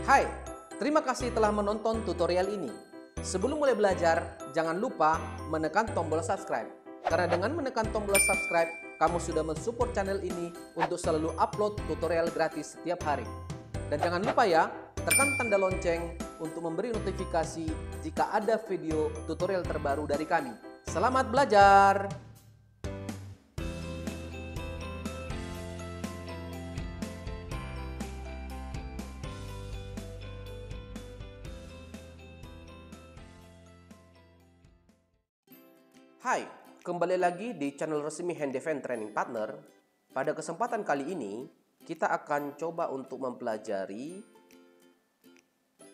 Hai, terima kasih telah menonton tutorial ini. Sebelum mulai belajar, jangan lupa menekan tombol subscribe. Karena dengan menekan tombol subscribe, kamu sudah mensupport channel ini untuk selalu upload tutorial gratis setiap hari. Dan jangan lupa ya, tekan tanda lonceng untuk memberi notifikasi jika ada video tutorial terbaru dari kami. Selamat belajar! Hai, kembali lagi di channel resmi Handyvan Training Partner. Pada kesempatan kali ini, kita akan coba untuk mempelajari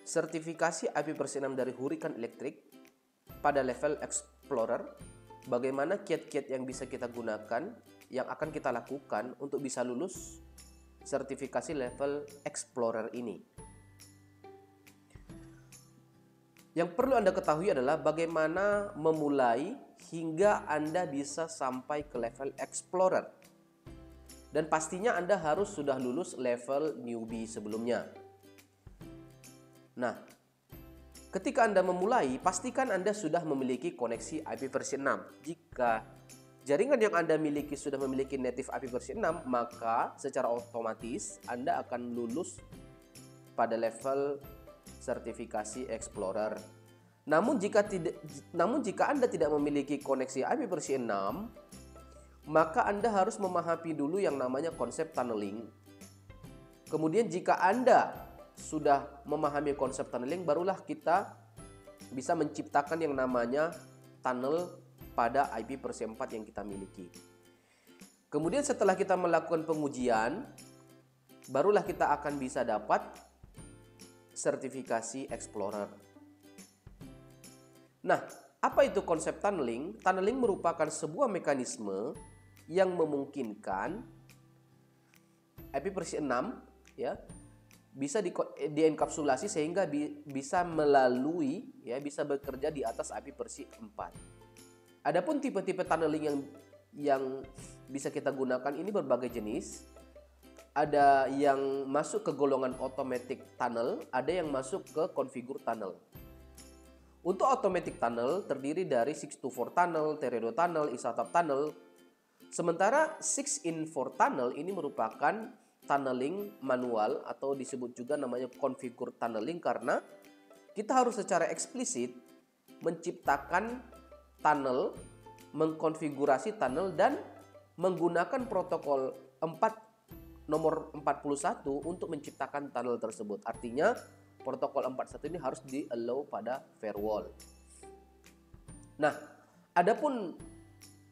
sertifikasi IP versi 6 dari Hurricane Electric pada level Explorer. Bagaimana kiat-kiat yang bisa kita gunakan, yang akan kita lakukan untuk bisa lulus sertifikasi level Explorer ini. Yang perlu Anda ketahui adalah bagaimana memulai hingga Anda bisa sampai ke level Explorer. Dan pastinya Anda harus sudah lulus level newbie sebelumnya. Nah, ketika Anda memulai, pastikan Anda sudah memiliki koneksi IP versi 6. Jika jaringan yang Anda miliki sudah memiliki native IP versi 6, maka secara otomatis Anda akan lulus pada level sertifikasi Explorer. Namun jika Anda tidak memiliki koneksi IP versi 6, maka Anda harus memahami dulu yang namanya konsep tunneling. Kemudian jika Anda sudah memahami konsep tunneling, barulah kita bisa menciptakan yang namanya tunnel pada IP versi 4 yang kita miliki. Kemudian setelah kita melakukan pengujian, barulah kita akan bisa dapat sertifikasi Explorer. Nah, apa itu konsep tunneling? Tunneling merupakan sebuah mekanisme yang memungkinkan IP versi 6 ya bisa dienkapsulasi sehingga bisa melalui bisa bekerja di atas IP versi 4. Adapun tipe-tipe tunneling yang bisa kita gunakan ini berbagai jenis. Ada yang masuk ke golongan automatic tunnel, ada yang masuk ke configure tunnel. Untuk automatic tunnel terdiri dari 6-to-4 tunnel, Teredo tunnel, ISATAP tunnel. Sementara 6-in-4 tunnel ini merupakan tunneling manual atau disebut juga namanya configure tunneling karena kita harus secara eksplisit menciptakan tunnel, mengkonfigurasi tunnel dan menggunakan protokol nomor 41 untuk menciptakan tunnel tersebut. Artinya protokol 41 ini harus di-allow pada firewall. Nah, adapun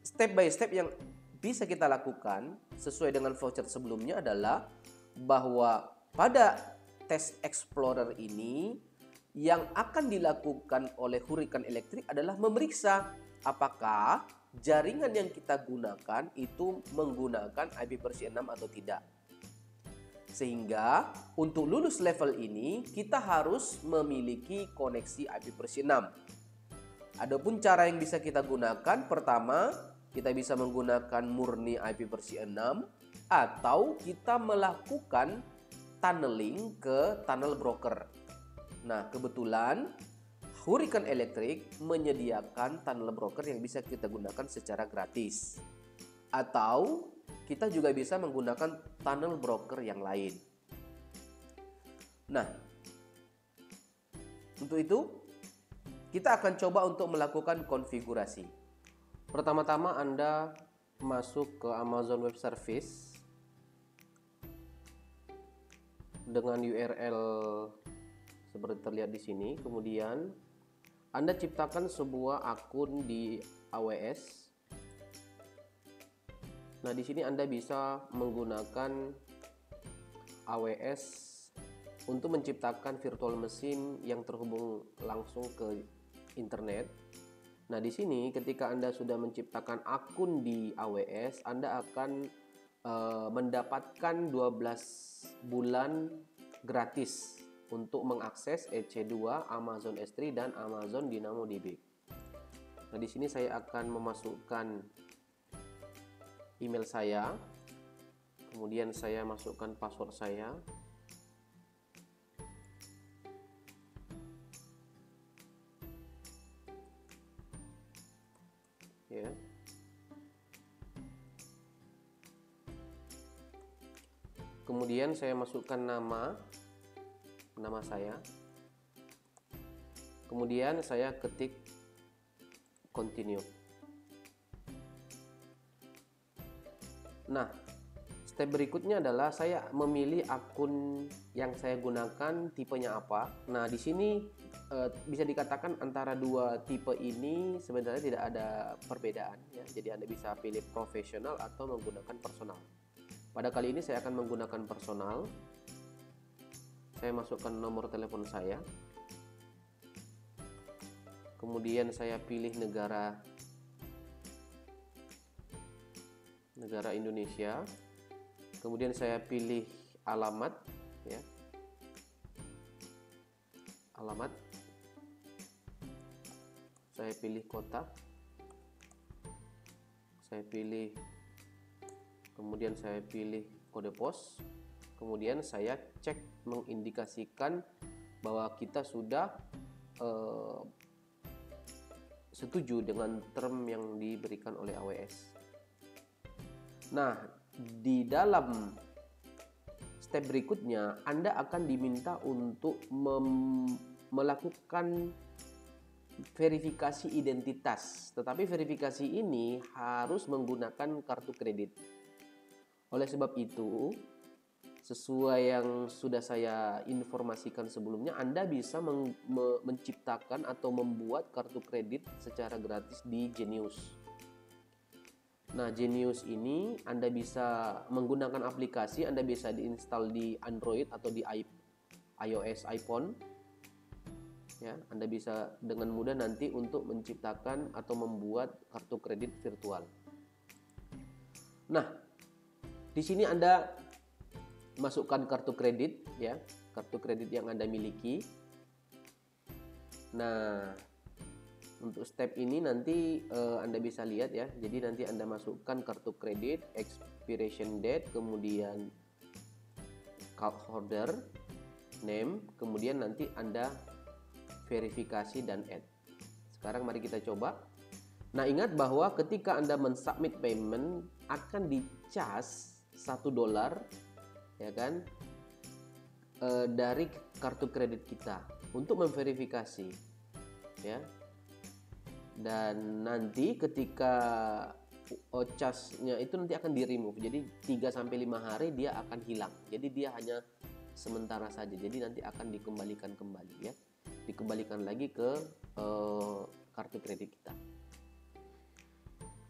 step by step yang bisa kita lakukan sesuai dengan voucher sebelumnya adalah bahwa pada tes Explorer ini yang akan dilakukan oleh Hurricane Electric adalah memeriksa apakah jaringan yang kita gunakan itu menggunakan IP versi 6 atau tidak. Sehingga untuk lulus level ini kita harus memiliki koneksi IP versi 6. Adapun cara yang bisa kita gunakan, pertama kita bisa menggunakan murni IP versi 6 atau kita melakukan tunneling ke tunnel broker. Nah, kebetulan Hurricane Electric menyediakan tunnel broker yang bisa kita gunakan secara gratis. Atau kita juga bisa menggunakan tunnel broker yang lain. Nah, untuk itu kita akan coba untuk melakukan konfigurasi. Pertama-tama Anda masuk ke Amazon Web Service dengan URL seperti terlihat di sini. Kemudian Anda ciptakan sebuah akun di AWS. Nah, di sini Anda bisa menggunakan AWS untuk menciptakan virtual machine yang terhubung langsung ke internet. Nah, di sini ketika Anda sudah menciptakan akun di AWS, Anda akan mendapatkan 12 bulan gratis untuk mengakses EC2, Amazon S3 dan Amazon DynamoDB. Nah, di sini saya akan memasukkan email saya, kemudian saya masukkan password saya, ya. Kemudian saya masukkan nama saya. Kemudian saya ketik continue. Nah, step berikutnya adalah saya memilih akun yang saya gunakan tipenya apa. Nah, di sini bisa dikatakan antara dua tipe ini sebenarnya tidak ada perbedaan ya. Jadi Anda bisa pilih profesional atau menggunakan personal. Pada kali ini saya akan menggunakan personal. Saya masukkan nomor telepon saya. Kemudian saya pilih negara Indonesia. Kemudian saya pilih alamat ya. Alamat. Saya pilih kota. Kemudian saya pilih kode pos. Kemudian saya cek mengindikasikan bahwa kita sudah setuju dengan term yang diberikan oleh AWS. Nah, di dalam step berikutnya Anda akan diminta untuk melakukan verifikasi identitas. Tetapi verifikasi ini harus menggunakan kartu kredit. Oleh sebab itu, sesuai yang sudah saya informasikan sebelumnya, Anda bisa menciptakan atau membuat kartu kredit secara gratis di Genius. Nah, Genius ini Anda bisa menggunakan aplikasi, Anda bisa diinstal di Android atau di iOS, iPhone. Ya, Anda bisa dengan mudah nanti untuk menciptakan atau membuat kartu kredit virtual. Nah, di sini Anda masukkan kartu kredit ya, kartu kredit yang Anda miliki. Nah, untuk step ini nanti Anda bisa lihat ya. Jadi nanti Anda masukkan kartu kredit, expiration date, kemudian card holder, name, kemudian nanti Anda verifikasi dan add. Sekarang mari kita coba. Nah, ingat bahwa ketika Anda mensubmit payment akan dicas $1 ya kan, dari kartu kredit kita untuk memverifikasi ya. Dan nanti ketika charge-nya itu nanti akan di remove. Jadi 3-5 hari dia akan hilang. Jadi dia hanya sementara saja. Jadi nanti akan dikembalikan kembali ya. Dikembalikan lagi ke kartu kredit kita.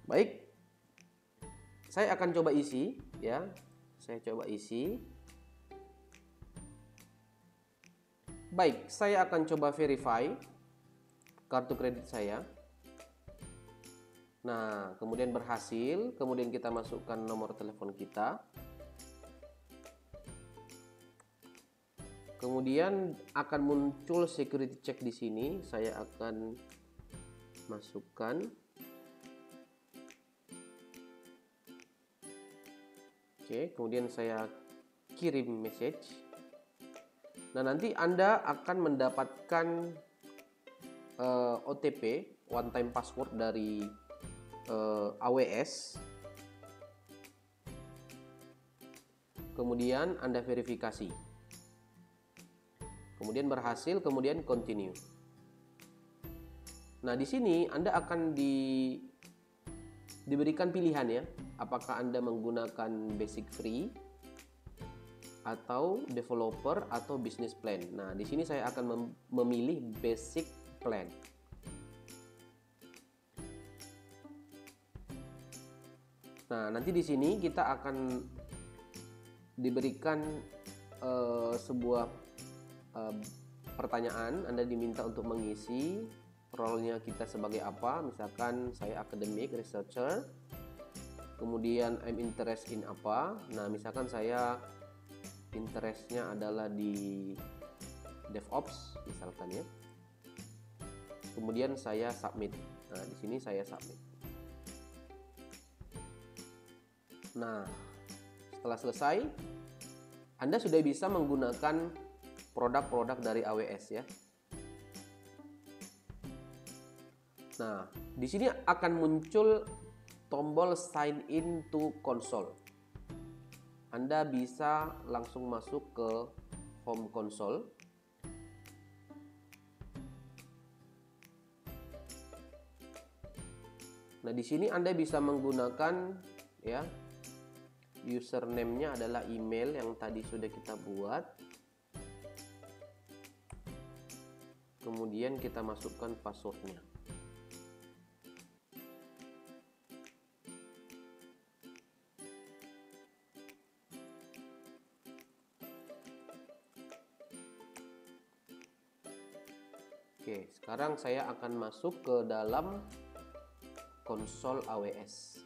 Baik. Saya akan coba isi ya. Saya coba isi. Baik, saya akan coba verify kartu kredit saya. Nah, kemudian berhasil, kemudian kita masukkan nomor telepon kita. Kemudian akan muncul security check di sini. Saya akan masukkan. Oke, kemudian saya kirim message. Nah, nanti Anda akan mendapatkan OTP, one time password dari AWS. Kemudian Anda verifikasi. Kemudian berhasil, kemudian continue. Nah, di sini Anda akan diberikan pilihan ya. Apakah Anda menggunakan basic free atau developer atau business plan. Nah, di sini saya akan memilih basic plan. Nah, nanti di sini kita akan diberikan sebuah pertanyaan. Anda diminta untuk mengisi role-nya kita sebagai apa. Misalkan saya academic researcher. Kemudian I'm interested in apa. Nah, misalkan saya interestnya adalah di DevOps misalkan ya. Kemudian saya submit. Nah, di sini saya submit. Nah, setelah selesai, Anda sudah bisa menggunakan produk-produk dari AWS ya. Nah, di sini akan muncul tombol sign in to console. Anda bisa langsung masuk ke home console. Nah, di sini Anda bisa menggunakan ya username-nya adalah email yang tadi sudah kita buat. Kemudian kita masukkan passwordnya. Oke, sekarang saya akan masuk ke dalam konsol AWS.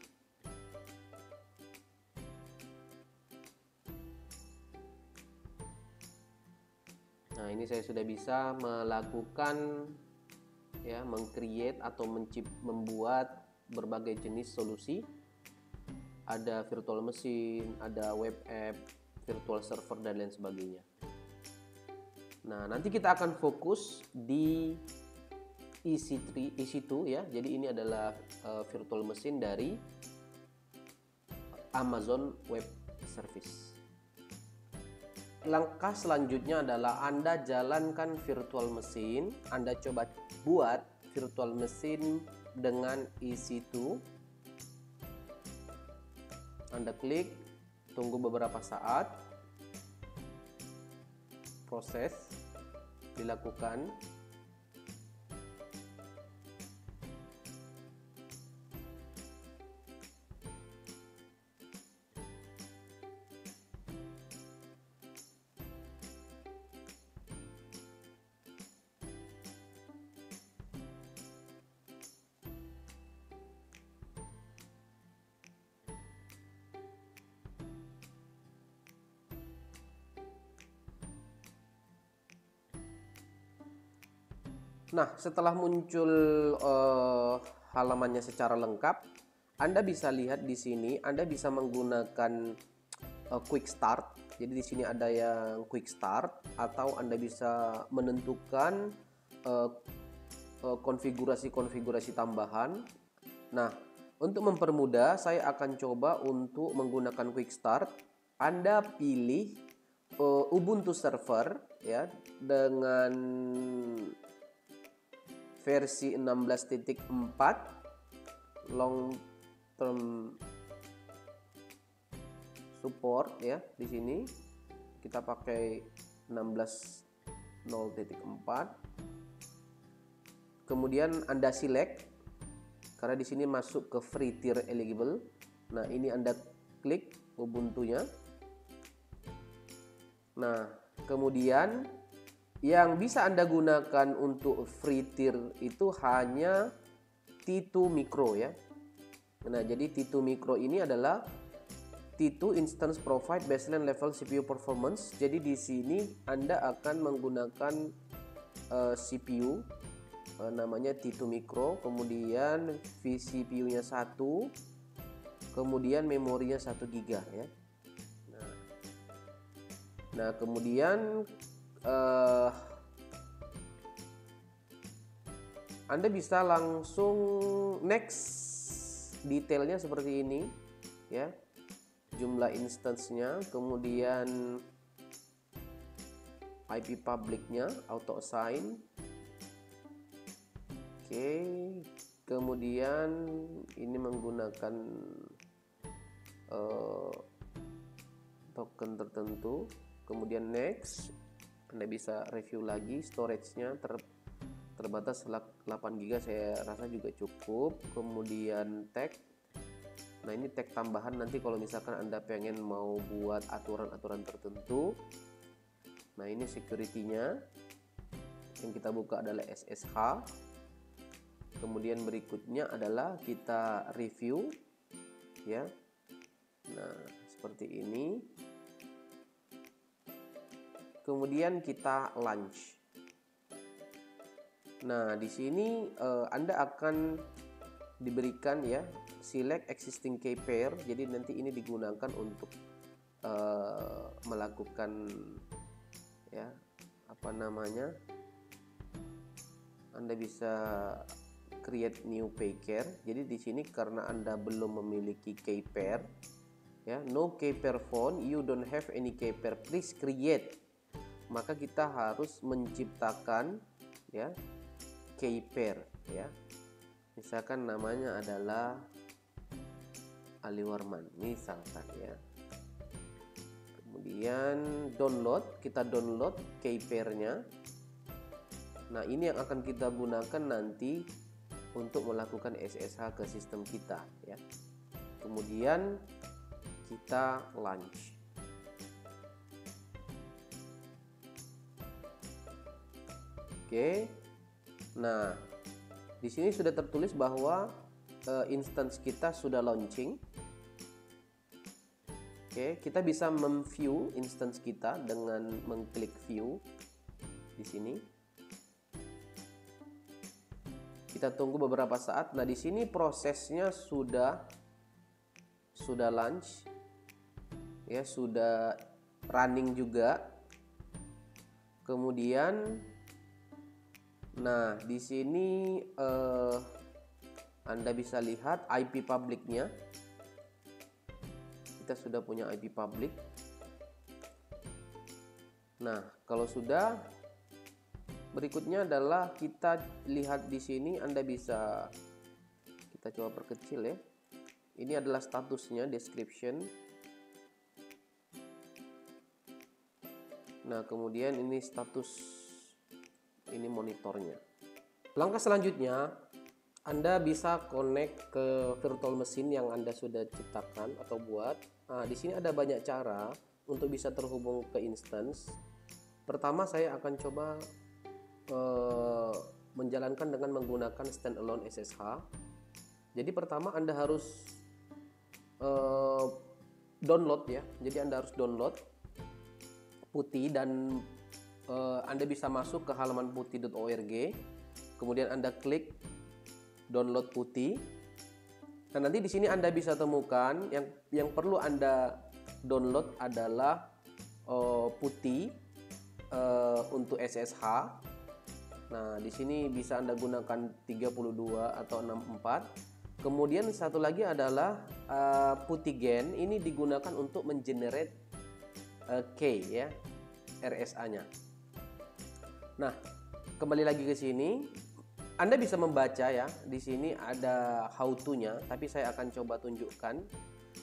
Nah, ini saya sudah bisa melakukan ya, meng-create atau membuat berbagai jenis solusi. Ada virtual machine, ada web app, virtual server dan lain sebagainya. Nah, nanti kita akan fokus di EC2 ya. Jadi ini adalah virtual machine dari Amazon Web Service. Langkah selanjutnya adalah Anda jalankan virtual machine. Anda coba buat virtual machine dengan EC2. Anda klik, tunggu beberapa saat, proses dilakukan. Nah, setelah muncul halamannya secara lengkap, Anda bisa lihat di sini, Anda bisa menggunakan quick start. Jadi di sini ada yang quick start, atau Anda bisa menentukan konfigurasi-konfigurasi tambahan. Nah, untuk mempermudah, saya akan coba untuk menggunakan quick start. Anda pilih Ubuntu server ya dengan versi 16.4 long term support ya. Di sini kita pakai 16.0.4. Kemudian Anda select karena di sini masuk ke free tier eligible. Nah, ini Anda klik Ubuntu-nya. Nah, kemudian yang bisa Anda gunakan untuk free tier itu hanya T2 Micro ya. Nah, jadi T2 Micro ini adalah T2 Instance Provide Baseline Level CPU Performance. Jadi di sini Anda akan menggunakan CPU namanya T2 Micro, kemudian vCPU-nya 1, kemudian memorinya 1 GB ya. Nah, kemudian Anda bisa langsung next, detailnya seperti ini ya, jumlah instance-nya, kemudian IP public-nya auto assign. Oke, kemudian ini menggunakan token tertentu, kemudian next. Anda bisa review lagi, storage-nya terbatas 8 GB, saya rasa juga cukup. Kemudian tag. Nah, ini tag tambahan nanti kalau misalkan Anda pengen mau buat aturan-aturan tertentu. Nah, ini security-nya. Yang kita buka adalah SSH. Kemudian berikutnya adalah kita review ya. Nah, seperti ini. Kemudian kita launch. Nah, di sini Anda akan diberikan ya select existing key pair. Jadi nanti ini digunakan untuk melakukan ya apa namanya, Anda bisa create new pair. Jadi di sini karena Anda belum memiliki key pair, ya, no key pair found, you don't have any key pair, please create. Maka kita harus menciptakan, ya, key pair, ya. Misalkan namanya adalah Ali Warman, misalkan, ya. Kemudian download, kita download key pair-nya. Nah, ini yang akan kita gunakan nanti untuk melakukan SSH ke sistem kita, ya. Kemudian kita launch. Oke. Nah, di sini sudah tertulis bahwa instance kita sudah launching. Oke, kita bisa memview instance kita dengan mengklik view di sini. Kita tunggu beberapa saat. Nah, di sini prosesnya sudah launch, ya, sudah running juga. Kemudian, nah, di sini Anda bisa lihat IP publiknya. Kita sudah punya IP public. Nah, kalau sudah, berikutnya adalah kita lihat di sini. Anda bisa, kita coba perkecil, ya. Ini adalah statusnya, description. Nah, kemudian ini status, ini monitornya. Langkah selanjutnya, Anda bisa connect ke virtual machine yang Anda sudah ciptakan atau buat. Nah, di sini ada banyak cara untuk bisa terhubung ke instance. Pertama, saya akan coba menjalankan dengan menggunakan standalone SSH. Jadi pertama Anda harus download, ya. Jadi Anda harus download PuTTY dan Anda bisa masuk ke halaman putty.org. Kemudian Anda klik download PuTTY. Dan nanti di sini Anda bisa temukan yang perlu Anda download adalah PuTTY untuk SSH. Nah, di sini bisa Anda gunakan 32 atau 64. Kemudian satu lagi adalah PuTTYGen. Ini digunakan untuk mengenerate key, ya, RSA-nya. Nah, kembali lagi ke sini. Anda bisa membaca, ya. Di sini ada how to-nya, tapi saya akan coba tunjukkan.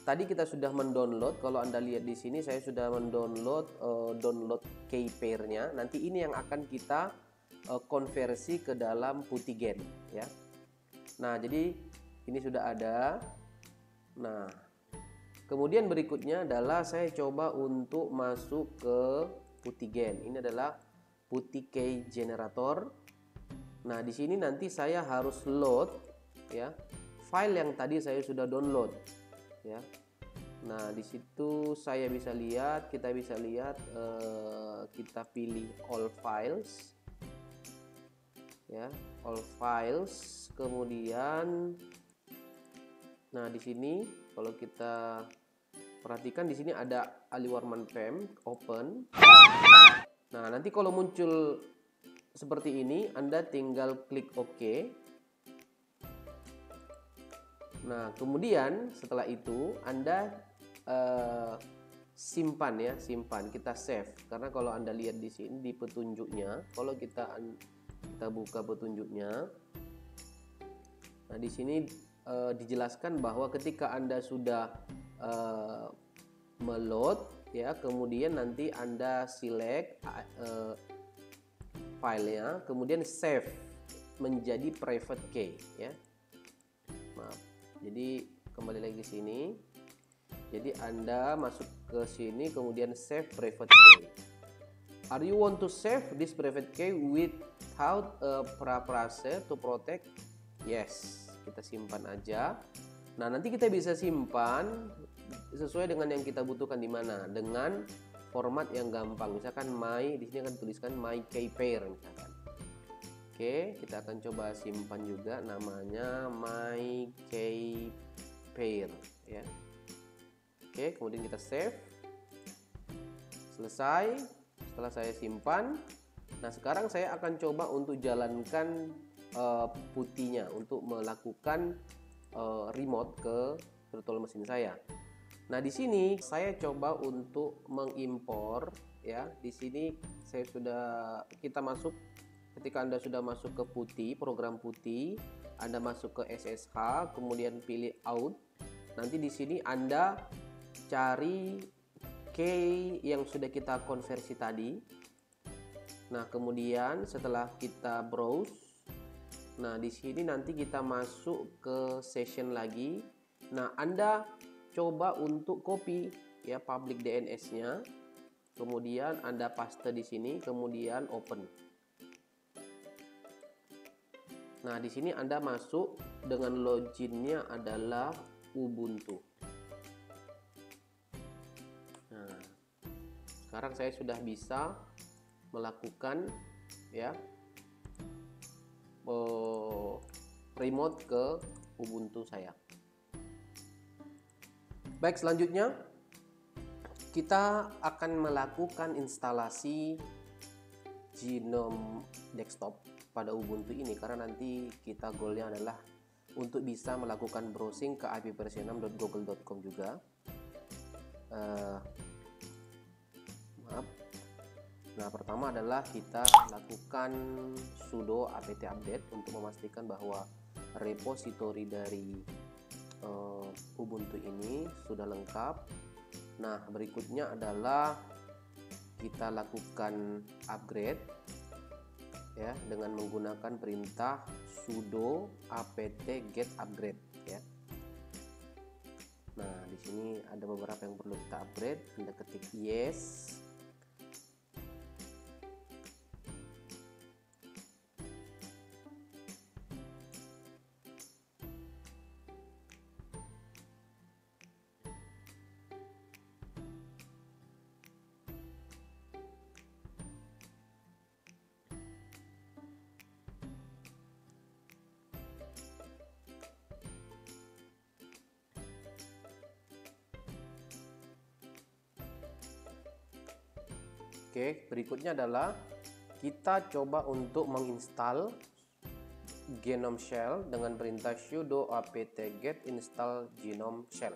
Tadi kita sudah mendownload. Kalau Anda lihat di sini, saya sudah mendownload download key pair-nya. Nanti ini yang akan kita konversi ke dalam PuTTYGen, ya. Nah, jadi ini sudah ada. Nah, kemudian berikutnya adalah saya coba untuk masuk ke PuTTYGen. Ini adalah PuTTY Key Generator. Nah, di sini nanti saya harus load, ya, file yang tadi saya sudah download, ya. Nah, di situ saya bisa lihat, kita bisa lihat, kita pilih all files, ya, all files. Kemudian, nah, di sini kalau kita perhatikan di sini ada Ali Warman PEM, open. Nah, nanti kalau muncul seperti ini, Anda tinggal klik OK. Nah, kemudian setelah itu Anda simpan, ya, simpan. Kita save. Karena kalau Anda lihat di sini di petunjuknya, kalau kita buka petunjuknya, nah, di sini dijelaskan bahwa ketika Anda sudah meload, ya, kemudian nanti Anda select filenya, kemudian save menjadi private key, ya. Maaf. Jadi kembali lagi ke sini. Jadi Anda masuk ke sini, kemudian save private key. Are you want to save this private key without a paraphrase to protect? Yes, kita simpan aja. Nah, nanti kita bisa simpan sesuai dengan yang kita butuhkan di mana, dengan format yang gampang. Misalkan di sini akan tuliskan my key pair misalkan. Oke, kita akan coba simpan juga namanya my key pair, ya. Oke, kemudian kita save. Selesai. Setelah saya simpan, nah, sekarang saya akan coba untuk jalankan putihnya untuk melakukan remote ke virtual machine saya. Nah, di sini saya coba untuk mengimpor ya. Di sini kita masuk, ketika Anda sudah masuk ke putih, program putih, Anda masuk ke SSH, kemudian pilih out. Nanti di sini Anda cari key yang sudah kita konversi tadi. Nah, kemudian setelah kita browse, nah di sini nanti kita masuk ke session lagi. Nah, Anda coba untuk copy ya public DNS-nya, kemudian Anda paste di sini, kemudian open. Nah, di sini Anda masuk dengan loginnya adalah Ubuntu. Nah, sekarang saya sudah bisa melakukan ya remote ke Ubuntu saya. Baik, selanjutnya kita akan melakukan instalasi Gnome Desktop pada Ubuntu ini, karena nanti kita goalnya adalah untuk bisa melakukan browsing ke ipv6.google.com juga. Nah, pertama adalah kita lakukan sudo apt update untuk memastikan bahwa repositori dari Ubuntu ini sudah lengkap. Nah, berikutnya adalah kita lakukan upgrade ya dengan menggunakan perintah sudo apt-get upgrade ya. Nah, di sini ada beberapa yang perlu kita upgrade. Anda ketik yes. Oke, berikutnya adalah kita coba untuk menginstal Gnome Shell dengan perintah sudo apt-get install Gnome Shell.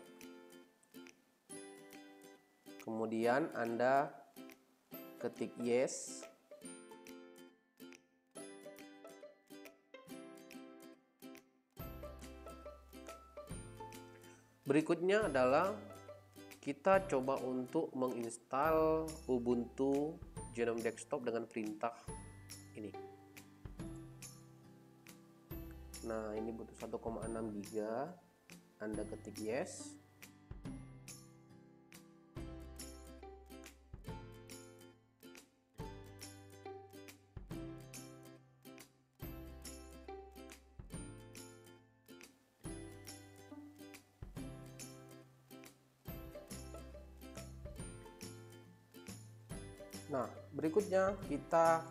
Kemudian Anda ketik yes. Berikutnya adalah kita coba untuk menginstal Ubuntu Gnome Desktop dengan perintah ini. Nah, ini butuh 1,6 GB. Anda ketik yes. Nah, berikutnya kita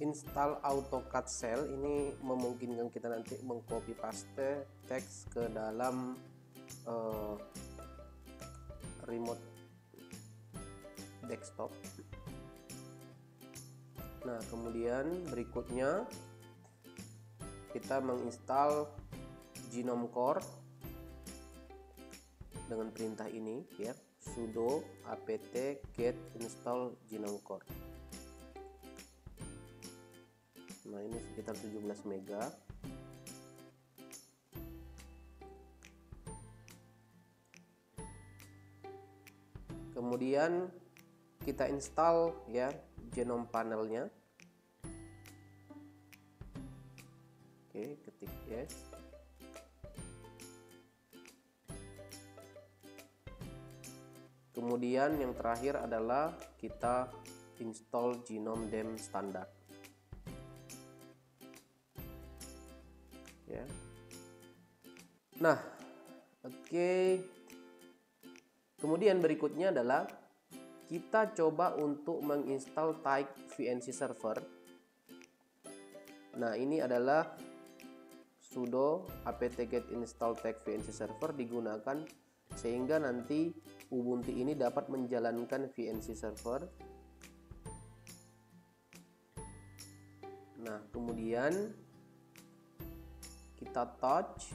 install AutoCAD Shell. Ini memungkinkan kita nanti mengcopy paste teks ke dalam remote desktop. Nah, kemudian berikutnya kita menginstal Gnome Core dengan perintah ini ya, sudo apt-get install Gnome Core. Nah, ini sekitar 17 MB. Kemudian kita install ya Gnome panelnya. Oke, ketik yes. Kemudian yang terakhir adalah kita install Gnome Dem standar. Ya. Nah, oke. Kemudian berikutnya adalah kita coba untuk menginstal Type VNC Server. Nah, ini adalah sudo apt-get install Type VNC Server digunakan sehingga nanti Ubuntu ini dapat menjalankan VNC Server. Nah, kemudian kita touch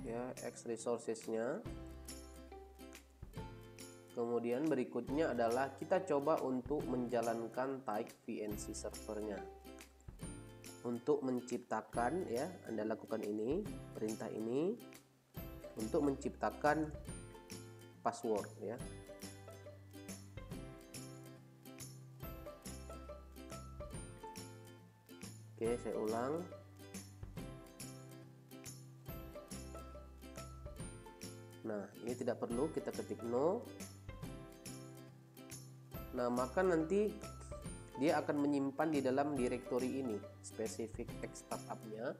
ya X resourcesnya. Kemudian berikutnya adalah kita coba untuk menjalankan type VNC servernya. Untuk menciptakan ya, Anda lakukan ini, perintah ini untuk menciptakan password ya. Oke, saya ulang. Nah, ini tidak perlu kita ketik no. Nah, maka nanti dia akan menyimpan di dalam direktori ini spesifik X startup-nya.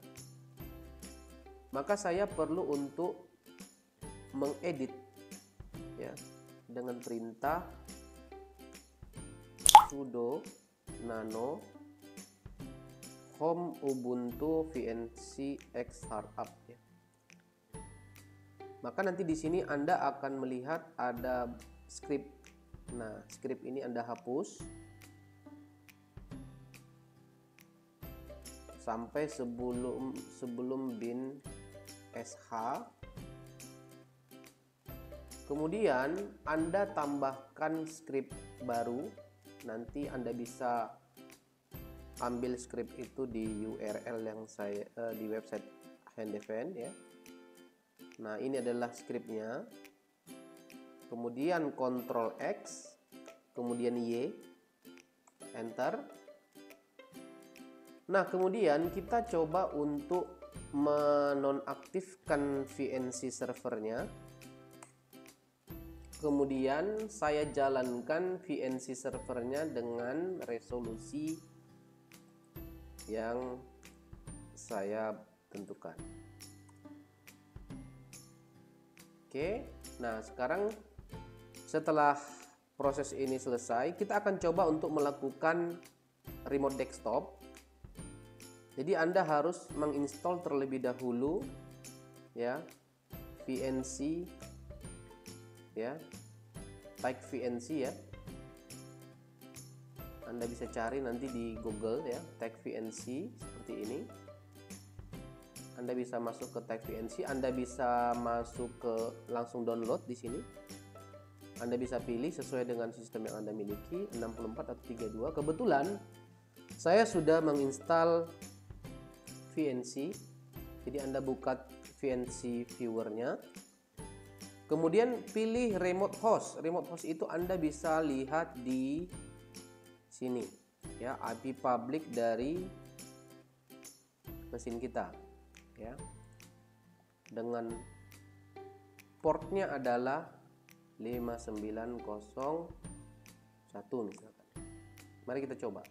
Maka saya perlu untuk mengedit ya dengan perintah sudo nano home ubuntu VNC X startup ya. Maka nanti di sini Anda akan melihat ada script. Nah, script ini Anda hapus sampai sebelum bin sh. Kemudian Anda tambahkan script baru. Nanti Anda bisa ambil script itu di URL yang saya di website Handevent ya. Nah, ini adalah scriptnya. Kemudian Ctrl X, kemudian Y, enter. Nah, kemudian kita coba untuk menonaktifkan VNC servernya. Kemudian saya jalankan VNC servernya dengan resolusi yang saya tentukan. Oke, nah sekarang setelah proses ini selesai, kita akan coba untuk melakukan remote desktop. Jadi Anda harus menginstall terlebih dahulu ya VNC ya, type VNC ya. Anda bisa cari nanti di Google ya, tag VNC seperti ini. Anda bisa masuk ke tag VNC, Anda bisa masuk ke langsung download di sini. Anda bisa pilih sesuai dengan sistem yang Anda miliki, 64 atau 32. Kebetulan saya sudah menginstal VNC. Jadi Anda buka VNC viewernya. Kemudian pilih remote host. Remote host itu Anda bisa lihat di sini ya, IP public dari mesin kita ya. Dengan portnya adalah 5901 misalkan. Mari kita coba.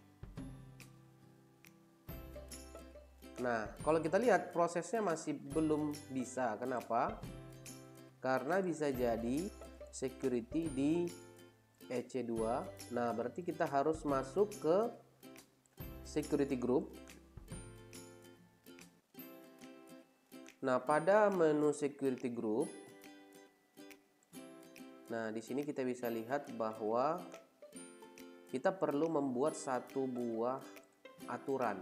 Nah, kalau kita lihat prosesnya masih belum bisa. Kenapa? Karena bisa jadi security di EC2. Nah, berarti kita harus masuk ke security group. Nah, pada menu security group, nah di sini kita bisa lihat bahwa kita perlu membuat satu buah aturan.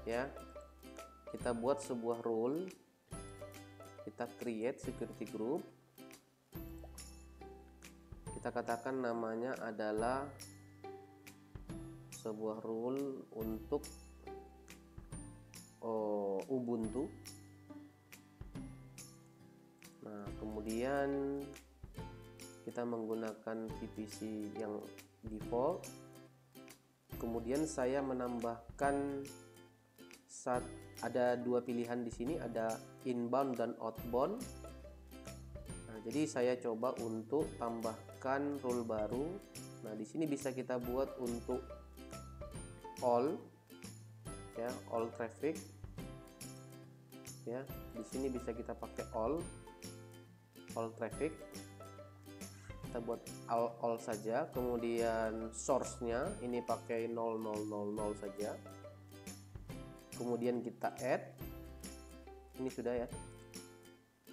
Ya. Kita buat sebuah rule. Kita create security group. Kita katakan namanya adalah sebuah rule untuk Ubuntu. Nah, kemudian kita menggunakan VPC yang default. Kemudian saya menambahkan ada dua pilihan di sini, ada inbound dan outbound. Nah, jadi saya coba untuk tambahkan rule baru. Nah, di sini bisa kita buat untuk all ya, all traffic. Ya, di sini bisa kita pakai all traffic. Kita buat all saja. Kemudian source-nya ini pakai 0000 saja. Kemudian kita add. Ini sudah ya.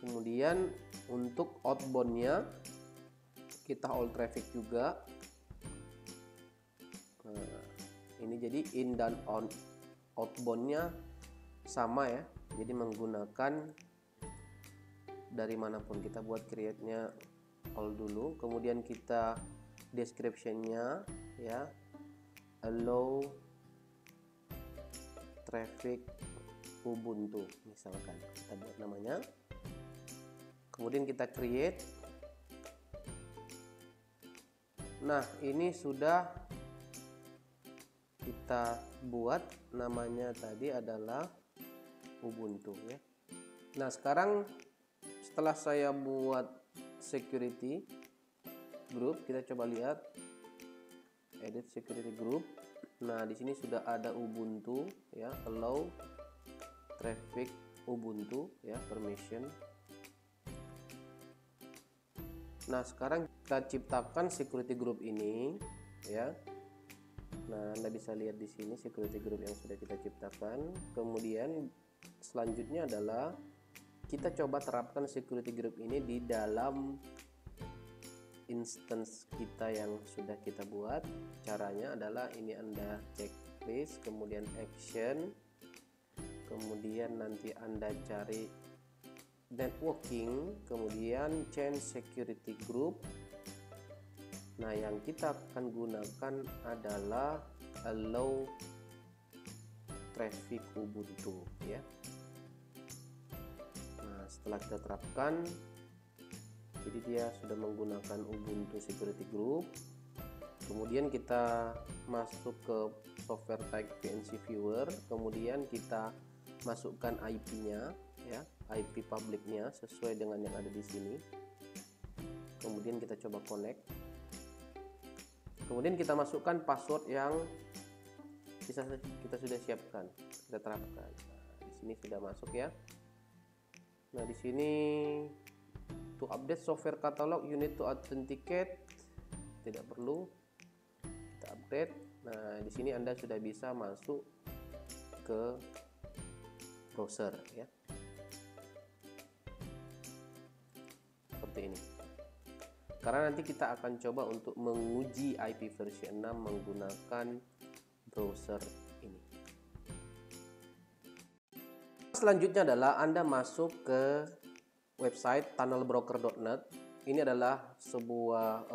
Kemudian untuk outbound-nya kita all traffic juga. Nah, ini jadi in dan outboundnya sama ya, jadi menggunakan dari manapun. Kita buat create-nya all dulu, kemudian kita description-nya ya, allow traffic Ubuntu misalkan, kita buat namanya, kemudian kita create. Nah, ini sudah kita buat, namanya tadi adalah Ubuntu ya. Nah, sekarang setelah saya buat security group, kita coba lihat edit security group. Nah, di sini sudah ada Ubuntu ya, allow traffic Ubuntu ya, permission. Nah, sekarang kita ciptakan security group ini ya. Nah, Anda bisa lihat di sini security group yang sudah kita ciptakan. Kemudian selanjutnya adalah kita coba terapkan security group ini di dalam instance kita yang sudah kita buat. Caranya adalah ini, Anda checklist, kemudian action, kemudian nanti Anda cari networking, kemudian change security group. Nah, yang kita akan gunakan adalah allow traffic Ubuntu ya. Nah, setelah kita terapkan, jadi dia sudah menggunakan Ubuntu security group. Kemudian kita masuk ke software type VNC viewer, kemudian kita masukkan IP-nya ya, IP publicnya sesuai dengan yang ada di sini. Kemudian kita coba connect. Kemudian kita masukkan password yang kita sudah siapkan, kita terapkan. Nah, di sini sudah masuk ya. Nah, di sini to update software catalog you need to authenticate, tidak perlu, kita update. Nah, di sini Anda sudah bisa masuk ke browser ya, seperti ini. Karena nanti kita akan coba untuk menguji IP versi 6 menggunakan browser ini. Selanjutnya adalah Anda masuk ke website tunnelbroker.net. Ini adalah sebuah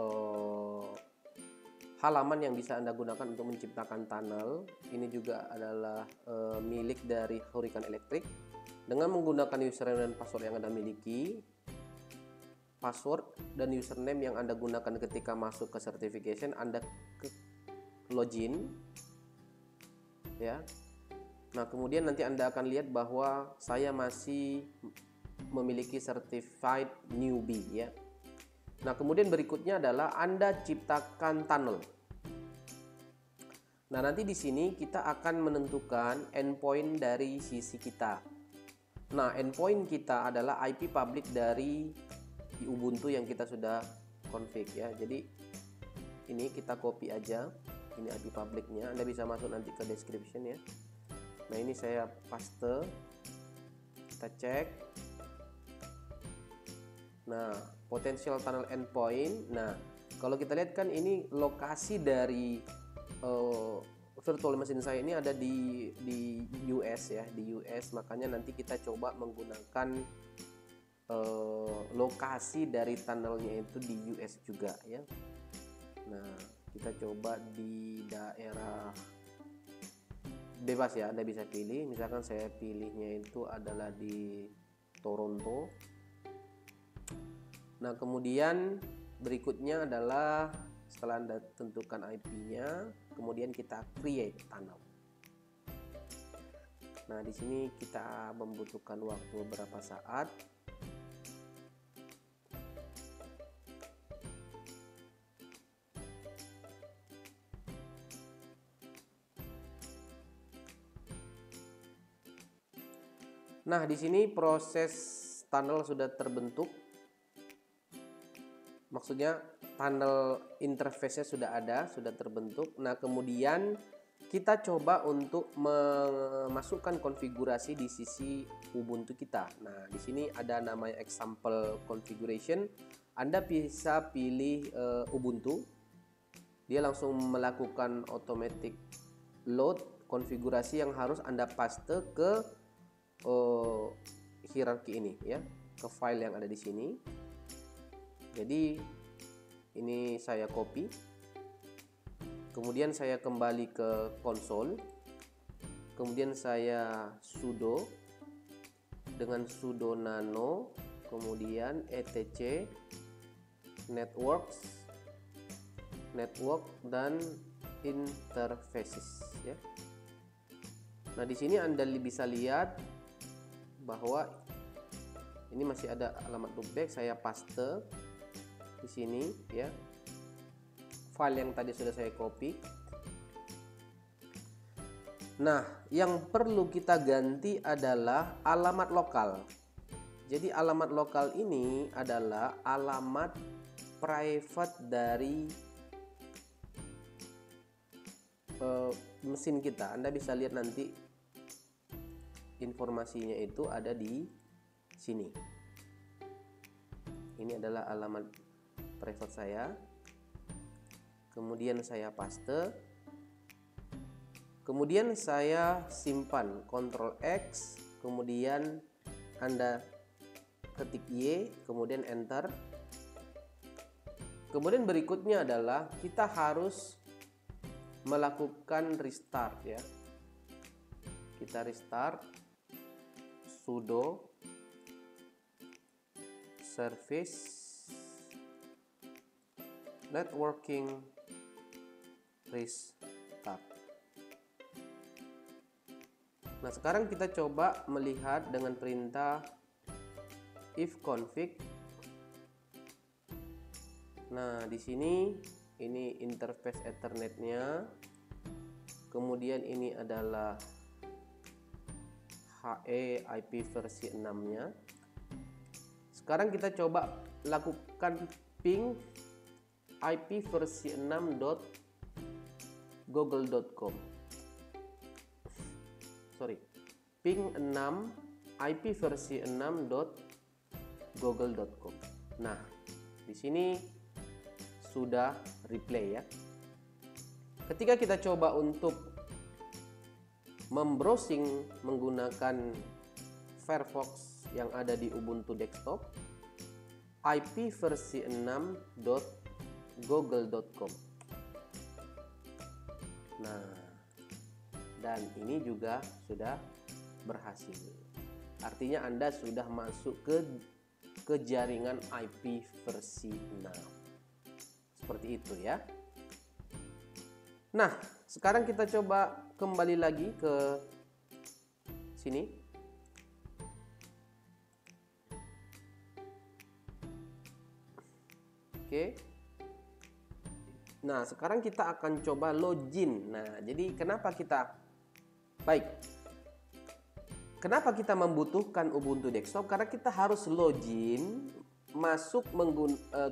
halaman yang bisa Anda gunakan untuk menciptakan tunnel. Ini juga adalah milik dari Hurricane Electric. Dengan menggunakan username dan password yang Anda miliki, password dan username yang Anda gunakan ketika masuk ke certification, Anda login ya. Nah, kemudian nanti Anda akan lihat bahwa saya masih memiliki certified newbie ya. Nah, kemudian berikutnya adalah Anda ciptakan tunnel. Nah, nanti di sini kita akan menentukan endpoint dari sisi kita. Nah, endpoint kita adalah IP public dari di Ubuntu yang kita sudah config ya. Jadi ini kita copy aja, ini IP publicnya. Anda bisa masuk nanti ke description ya. Nah, ini saya paste, kita cek. Nah, potential tunnel endpoint. Nah, kalau kita lihat kan ini lokasi dari virtual machine saya ini ada di US ya, di US. Makanya nanti kita coba menggunakan lokasi dari tunnelnya itu di US juga ya. Nah, kita coba di daerah bebas ya, Anda bisa pilih. Misalkan saya pilihnya itu adalah di Toronto. Nah, kemudian berikutnya adalah setelah Anda tentukan IP-nya, kemudian kita create tunnel. Nah, di sini kita membutuhkan waktu beberapa saat. Nah, di sini proses tunnel sudah terbentuk. Maksudnya tunnel interface-nya sudah ada, sudah terbentuk. Nah, kemudian kita coba untuk memasukkan konfigurasi di sisi Ubuntu kita. Nah, di sini ada namanya example configuration. Anda bisa pilih Ubuntu. Dia langsung melakukan automatic load konfigurasi yang harus Anda paste ke hierarki ini ya, ke file yang ada di sini. Jadi ini saya copy, kemudian saya kembali ke konsol, kemudian saya sudo dengan sudo nano, kemudian etc network dan interfaces ya. Nah, di sini Anda bisa lihat bahwa ini masih ada alamat loopback, saya paste di sini ya. File yang tadi sudah saya copy. Nah, yang perlu kita ganti adalah alamat lokal. Jadi alamat lokal ini adalah alamat private dari mesin kita. Anda bisa lihat nanti informasinya itu ada di sini. Ini adalah alamat private saya. Kemudian saya paste. Kemudian saya simpan, Ctrl X, kemudian Anda ketik Y, kemudian enter. Kemudian berikutnya adalah kita harus melakukan restart ya. Kita restart sudo service networking restart. Nah, sekarang kita coba melihat dengan perintah ifconfig. Nah, di sini ini interface Ethernetnya. Kemudian ini adalah HE IP versi 6-nya. Sekarang kita coba lakukan ping IP versi 6.google.com. Ping 6 IP versi 6.google.com. Nah, di sini sudah replay ya. Ketika kita coba untuk membrowsing menggunakan Firefox yang ada di Ubuntu desktop, IP versi 6.google.com. Nah, dan ini juga sudah berhasil. Artinya Anda sudah masuk ke jaringan IP versi 6. Seperti itu ya. Nah, sekarang kita coba kembali lagi ke sini. Oke. Nah, sekarang kita akan coba login. Nah, jadi kenapa kita membutuhkan Ubuntu desktop? Karena kita harus login masuk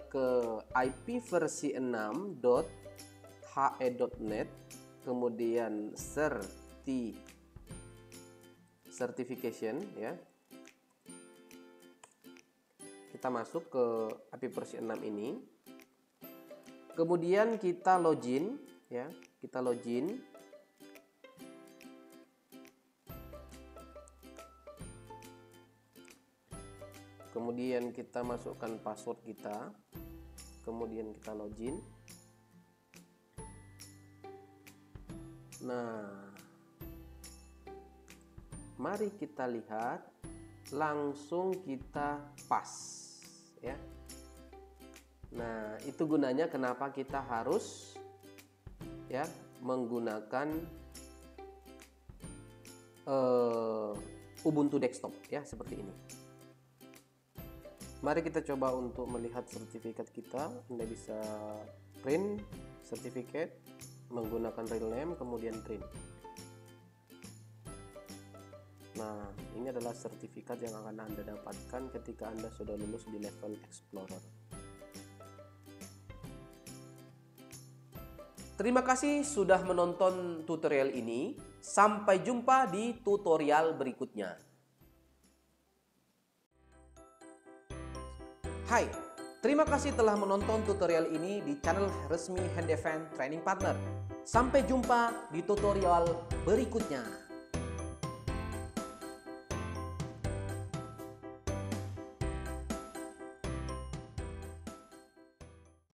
ke IP versi 6.he.net, kemudian certification ya. Kita masuk ke IP versi 6 ini. Kemudian kita login ya, kita login. Kemudian kita masukkan password kita. Kemudian kita login. Nah, mari kita lihat, langsung kita pas ya. Nah, itu gunanya kenapa kita harus ya menggunakan Ubuntu desktop ya, seperti ini. Mari kita coba untuk melihat sertifikat kita. Anda bisa print sertifikat menggunakan real name kemudian print. Nah, ini adalah sertifikat yang akan Anda dapatkan ketika Anda sudah lulus di level Explorer. Terima kasih sudah menonton tutorial ini. Sampai jumpa di tutorial berikutnya. Hai, Terima kasih telah menonton tutorial ini di channel resmi Handevent Training Partner. Sampai jumpa di tutorial berikutnya.